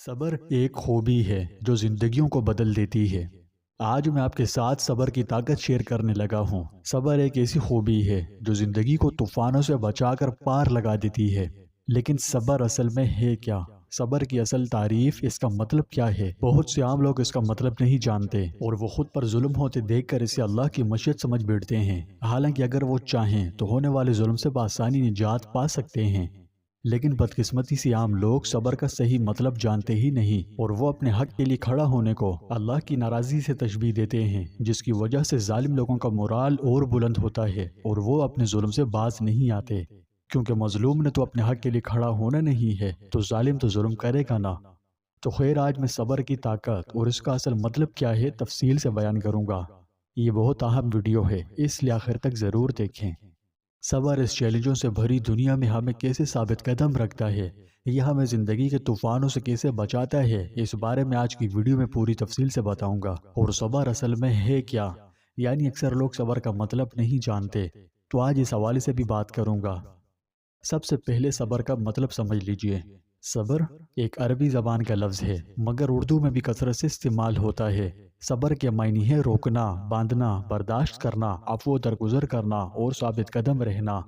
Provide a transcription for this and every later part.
صبر ایک خوبی ہے جو زندگیوں کو بدل دیتی ہے۔ آج میں آپ کے ساتھ صبر کی طاقت شیئر کرنے لگا ہوں۔ صبر ایک ایسی خوبی ہے جو زندگی کو طوفانوں سے بچا کر پار لگا دیتی ہے۔ لیکن صبر اصل میں ہے کیا؟ صبر کی اصل تعریف، اس کا مطلب کیا ہے؟ بہت سے عام لوگ اس کا مطلب نہیں جانتے اور وہ خود پر ظلم ہوتے دیکھ کر اسے اللہ کی مشیت سمجھ بیٹھتے ہیں، حالانکہ اگر وہ چاہیں تو ہونے والے ظلم سے بآسانی نجات پا سکتے ہیں۔ لیکن بدقسمتی سے عام لوگ صبر کا صحیح مطلب جانتے ہی نہیں، اور وہ اپنے حق کے لیے کھڑا ہونے کو اللہ کی ناراضی سے تشبیہ دیتے ہیں، جس کی وجہ سے ظالم لوگوں کا مورال اور بلند ہوتا ہے اور وہ اپنے ظلم سے باز نہیں آتے، کیونکہ مظلوم نے تو اپنے حق کے لیے کھڑا ہونا نہیں ہے تو ظالم تو ظلم کرے گا نا۔ تو خیر، آج میں صبر کی طاقت اور اس کا اصل مطلب کیا ہے تفصیل سے بیان کروں گا۔ یہ بہت اہم ویڈیو ہے، اس لیے آخر تک ضرور دیکھیں۔ صبر اس چیلنجوں سے بھری دنیا میں ہمیں کیسے ثابت قدم رکھتا ہے، یہ ہمیں زندگی کے طوفانوں سے کیسے بچاتا ہے، اس بارے میں آج کی ویڈیو میں پوری تفصیل سے بتاؤں گا۔ اور صبر اصل میں ہے کیا، یعنی اکثر لوگ صبر کا مطلب نہیں جانتے، تو آج اس حوالے سے بھی بات کروں گا۔ سب سے پہلے صبر کا مطلب سمجھ لیجئے۔ صبر ایک عربی زبان کا لفظ ہے، مگر اردو میں بھی کثرت سے استعمال ہوتا ہے۔ صبر کے معنی ہے روکنا، باندھنا، برداشت کرنا، عفو درگزر کرنا اور ثابت قدم رہنا۔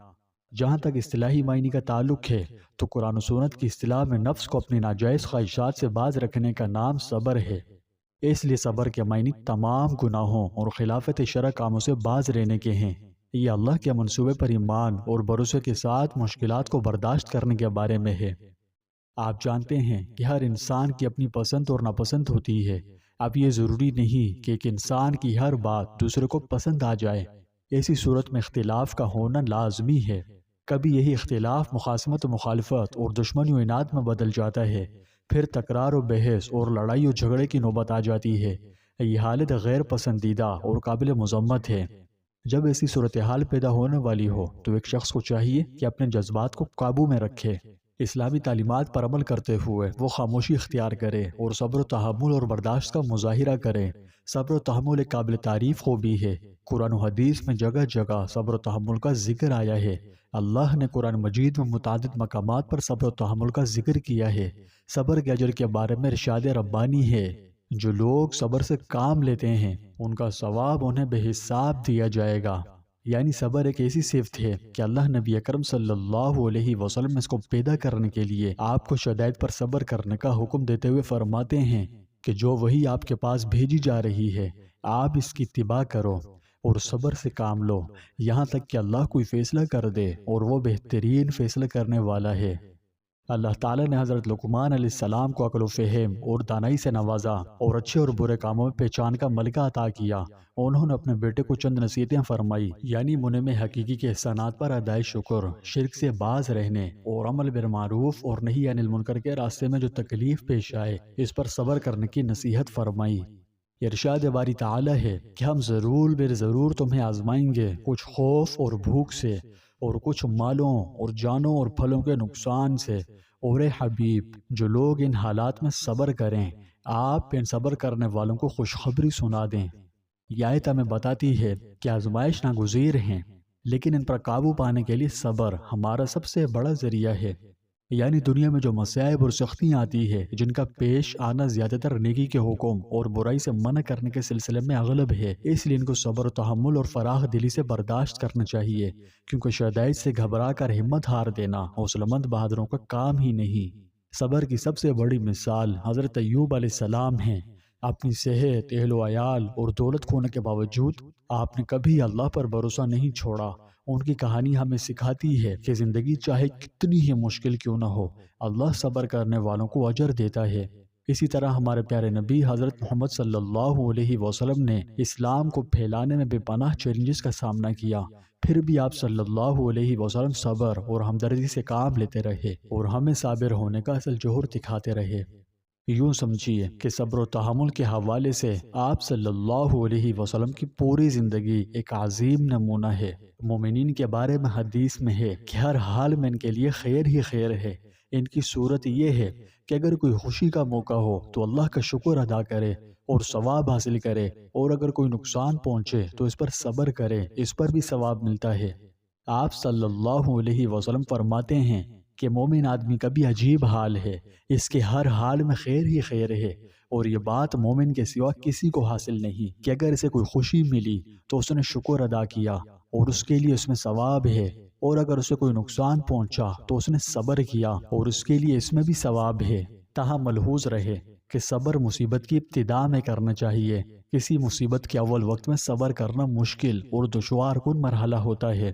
جہاں تک اصطلاحی معنی کا تعلق ہے تو قرآن و سنت کی اصطلاح میں نفس کو اپنی ناجائز خواہشات سے باز رکھنے کا نام صبر ہے۔ اس لیے صبر کے معنی تمام گناہوں اور خلافت شرع کاموں سے باز رہنے کے ہیں۔ یہ اللہ کے منصوبے پر ایمان اور بھروسے کے ساتھ مشکلات کو برداشت کرنے کے بارے میں ہے۔ آپ جانتے ہیں کہ ہر انسان کی اپنی پسند اور ناپسند ہوتی ہے۔ اب یہ ضروری نہیں کہ ایک انسان کی ہر بات دوسرے کو پسند آ جائے، ایسی صورت میں اختلاف کا ہونا لازمی ہے۔ کبھی یہی اختلاف مخاصمت و مخالفت اور دشمنی و عناد میں بدل جاتا ہے، پھر تکرار و بحث اور لڑائی و جھگڑے کی نوبت آ جاتی ہے۔ یہ حالت غیر پسندیدہ اور قابل مذمت ہے۔ جب ایسی صورتحال پیدا ہونے والی ہو تو ایک شخص کو چاہیے کہ اپنے جذبات کو قابو میں رکھے، اسلامی تعلیمات پر عمل کرتے ہوئے وہ خاموشی اختیار کرے اور صبر و تحمل اور برداشت کا مظاہرہ کرے۔ صبر و تحمل ایک قابل تعریف خوبی ہے۔ قرآن و حدیث میں جگہ جگہ صبر و تحمل کا ذکر آیا ہے۔ اللہ نے قرآن مجید میں متعدد مقامات پر صبر و تحمل کا ذکر کیا ہے۔ صبر کے اجر کے بارے میں ارشاد ربانی ہے، جو لوگ صبر سے کام لیتے ہیں ان کا ثواب انہیں بے حساب دیا جائے گا۔ یعنی صبر ایک ایسی صفت ہے کہ اللہ نبی اکرم صلی اللہ علیہ وسلم اس کو پیدا کرنے کے لیے آپ کو شدائد پر صبر کرنے کا حکم دیتے ہوئے فرماتے ہیں کہ جو وہی آپ کے پاس بھیجی جا رہی ہے آپ اس کی اتباع کرو اور صبر سے کام لو، یہاں تک کہ اللہ کوئی فیصلہ کر دے اور وہ بہترین فیصلہ کرنے والا ہے۔ اللہ تعالیٰ نے حضرت لقمان علیہ السلام کو عقل و فہم اور دانائی سے نوازا اور اچھے اور برے کاموں میں پہچان کا ملکہ عطا کیا۔ انہوں نے اپنے بیٹے کو چند نصیحتیں فرمائی، یعنی منعم حقیقی کے احسانات پر ادائے شکر، شرک سے باز رہنے اور عمل بالمعروف اور نہی عن المنکر کے راستے میں جو تکلیف پیش آئے اس پر صبر کرنے کی نصیحت فرمائی۔ ارشاد باری تعالیٰ ہے کہ ہم ضرور بر ضرور تمہیں آزمائیں گے، کچھ خوف اور بھوک سے اور کچھ مالوں اور جانوں اور پھلوں کے نقصان سے، اور اے حبیب جو لوگ ان حالات میں صبر کریں آپ ان صبر کرنے والوں کو خوشخبری سنا دیں۔ یہ آیت ہمیں بتاتی ہے کہ آزمائش ناگزیر ہیں، لیکن ان پر قابو پانے کے لیے صبر ہمارا سب سے بڑا ذریعہ ہے۔ یعنی دنیا میں جو مصائب اور سختیاں آتی ہے جن کا پیش آنا زیادہ تر نیکی کے حکم اور برائی سے منع کرنے کے سلسلے میں اغلب ہے، اس لیے ان کو صبر و تحمل اور فراخ دلی سے برداشت کرنا چاہیے، کیونکہ شدائد سے گھبرا کر ہمت ہار دینا حوصلہ مند بہادروں کا کام ہی نہیں۔ صبر کی سب سے بڑی مثال حضرت ایوب علیہ السلام ہیں۔ اپنی صحت، اہل و عیال اور دولت کھونے کے باوجود آپ نے کبھی اللہ پر بھروسہ نہیں چھوڑا۔ ان کی کہانی ہمیں سکھاتی ہے کہ زندگی چاہے کتنی ہی مشکل کیوں نہ ہو، اللہ صبر کرنے والوں کو اجر دیتا ہے۔ اسی طرح ہمارے پیارے نبی حضرت محمد صلی اللہ علیہ وسلم نے اسلام کو پھیلانے میں بے پناہ چیلنجز کا سامنا کیا، پھر بھی آپ صلی اللہ علیہ وسلم صبر اور ہمدردی سے کام لیتے رہے اور ہمیں صابر ہونے کا اصل جوہر دکھاتے رہے۔ یوں سمجھیے کہ صبر و تحمل کے حوالے سے آپ صلی اللہ علیہ وسلم کی پوری زندگی ایک عظیم نمونہ ہے۔ مومنین کے بارے میں حدیث میں ہے کہ ہر حال میں ان کے لیے خیر ہی خیر ہے۔ ان کی صورت یہ ہے کہ اگر کوئی خوشی کا موقع ہو تو اللہ کا شکر ادا کرے اور ثواب حاصل کرے، اور اگر کوئی نقصان پہنچے تو اس پر صبر کرے، اس پر بھی ثواب ملتا ہے۔ آپ صلی اللہ علیہ وسلم فرماتے ہیں کہ مومن آدمی کا بھی عجیب حال ہے، اس کے ہر حال میں خیر ہی خیر ہے، اور یہ بات مومن کے سوا کسی کو حاصل نہیں کہ اگر اسے کوئی خوشی ملی تو اس نے شکر ادا کیا اور اس کے لیے اس میں ثواب ہے، اور اگر اسے کوئی نقصان پہنچا تو اس نے صبر کیا اور اس کے لیے اس میں بھی ثواب ہے۔ تاہم ملحوظ رہے کہ صبر مصیبت کی ابتدا میں کرنا چاہیے۔ کسی مصیبت کے اول وقت میں صبر کرنا مشکل اور دشوار کن مرحلہ ہوتا ہے،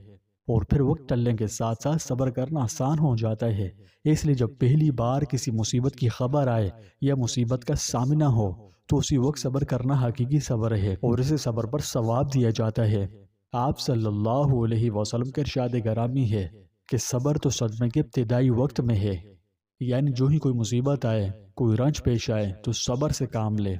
اور پھر وقت ٹلنے کے ساتھ ساتھ صبر کرنا آسان ہو جاتا ہے۔ اس لیے جب پہلی بار کسی مصیبت کی خبر آئے یا مصیبت کا سامنا ہو تو اسی وقت صبر کرنا حقیقی صبر ہے، اور اسے صبر پر ثواب دیا جاتا ہے۔ آپ صلی اللہ علیہ وسلم کا ارشاد گرامی ہے کہ صبر تو صدمے کے ابتدائی وقت میں ہے، یعنی جو ہی کوئی مصیبت آئے، کوئی رنج پیش آئے تو صبر سے کام لے۔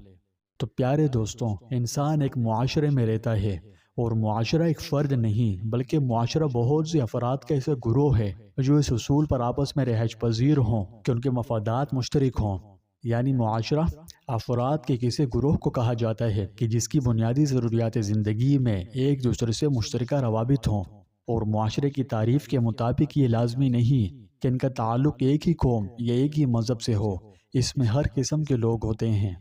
تو پیارے دوستوں، انسان ایک معاشرے میں رہتا ہے، اور معاشرہ ایک فرد نہیں بلکہ معاشرہ بہت سے افراد کا ایسا گروہ ہے جو اس اصول پر آپس میں رہائش پذیر ہوں کہ ان کے مفادات مشترک ہوں۔ یعنی معاشرہ افراد کے کسی گروہ کو کہا جاتا ہے کہ جس کی بنیادی ضروریات زندگی میں ایک دوسرے سے مشترکہ روابط ہوں، اور معاشرے کی تعریف کے مطابق یہ لازمی نہیں کہ ان کا تعلق ایک ہی قوم یا ایک ہی مذہب سے ہو، اس میں ہر قسم کے لوگ ہوتے ہیں۔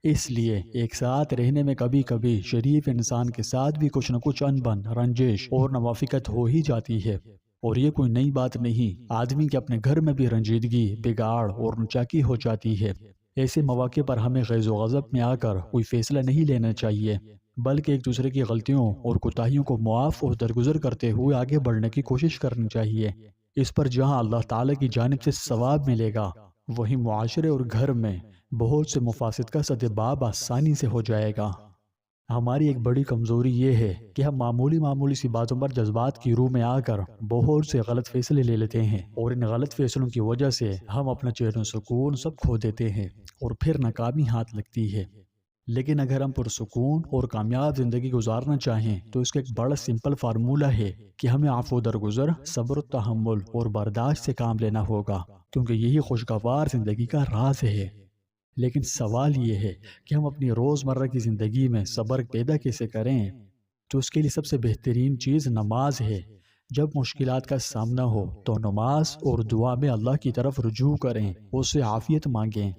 اس لیے ایک ساتھ رہنے میں کبھی کبھی شریف انسان کے ساتھ بھی کچھ نہ کچھ انبن، رنجش اور موافقت ہو ہی جاتی ہے، اور یہ کوئی نئی بات نہیں۔ آدمی کے اپنے گھر میں بھی رنجیدگی، بگاڑ اور نچاکی ہو جاتی ہے۔ ایسے مواقع پر ہمیں غیظ و غضب میں آ کر کوئی فیصلہ نہیں لینا چاہیے، بلکہ ایک دوسرے کی غلطیوں اور کوتاہیوں کو معاف اور درگزر کرتے ہوئے آگے بڑھنے کی کوشش کرنی چاہیے۔ اس پر جہاں اللہ تعالیٰ کی جانب سے ثواب ملے گا، وہیں معاشرے اور گھر میں بہت سے مفاسد کا سدباب آسانی سے ہو جائے گا۔ ہماری ایک بڑی کمزوری یہ ہے کہ ہم معمولی سی باتوں پر جذبات کی روح میں آ کر بہت سے غلط فیصلے لے لیتے ہیں، اور ان غلط فیصلوں کی وجہ سے ہم اپنا چین و سکون سب کھو دیتے ہیں، اور پھر ناکامی ہاتھ لگتی ہے۔ لیکن اگر ہم پرسکون اور کامیاب زندگی گزارنا چاہیں تو اس کا ایک بڑا سمپل فارمولہ ہے کہ ہمیں عفو درگزر، صبر و تحمل اور برداشت سے کام لینا ہوگا، کیونکہ یہی خوشگوار زندگی کا راز ہے۔ لیکن سوال یہ ہے کہ ہم اپنی روزمرہ کی زندگی میں صبر پیدا کیسے کریں؟ تو اس کے لیے سب سے بہترین چیز نماز ہے۔ جب مشکلات کا سامنا ہو تو نماز اور دعا میں اللہ کی طرف رجوع کریں، اس سے عافیت مانگیں۔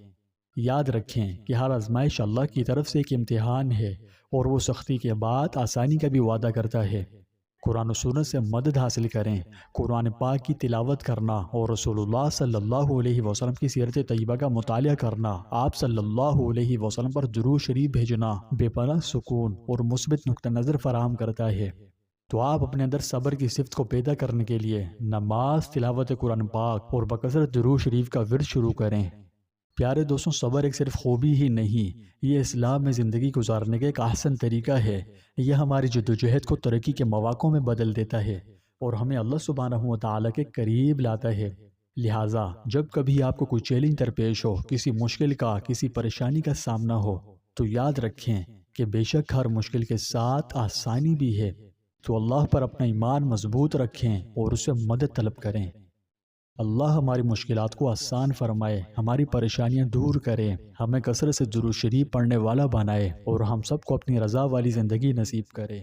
یاد رکھیں کہ ہر آزمائش اللہ کی طرف سے ایک امتحان ہے، اور وہ سختی کے بعد آسانی کا بھی وعدہ کرتا ہے۔ قرآن و سنت سے مدد حاصل کریں، قرآن پاک کی تلاوت کرنا اور رسول اللہ صلی اللہ علیہ وسلم کی سیرت طیبہ کا مطالعہ کرنا، آپ صلی اللہ علیہ وسلم پر درود شریف بھیجنا بے پناہ سکون اور مثبت نقطہ نظر فراہم کرتا ہے۔ تو آپ اپنے اندر صبر کی صفت کو پیدا کرنے کے لیے نماز، تلاوت قرآن پاک اور بکثرت درود شریف کا ورد شروع کریں۔ پیارے دوستوں، صبر ایک صرف خوبی ہی نہیں، یہ اسلام میں زندگی گزارنے کا ایک احسن طریقہ ہے۔ یہ ہماری جدوجہد کو ترقی کے مواقع میں بدل دیتا ہے اور ہمیں اللہ سبحانہ و تعالیٰ کے قریب لاتا ہے۔ لہٰذا جب کبھی آپ کو کوئی چیلنج درپیش ہو، کسی مشکل کا، کسی پریشانی کا سامنا ہو، تو یاد رکھیں کہ بے شک ہر مشکل کے ساتھ آسانی بھی ہے۔ تو اللہ پر اپنا ایمان مضبوط رکھیں اور اس سے مدد طلب کریں۔ اللہ ہماری مشکلات کو آسان فرمائے، ہماری پریشانیاں دور کرے، ہمیں کثرت سے درود شریف پڑھنے والا بنائے، اور ہم سب کو اپنی رضا والی زندگی نصیب کرے۔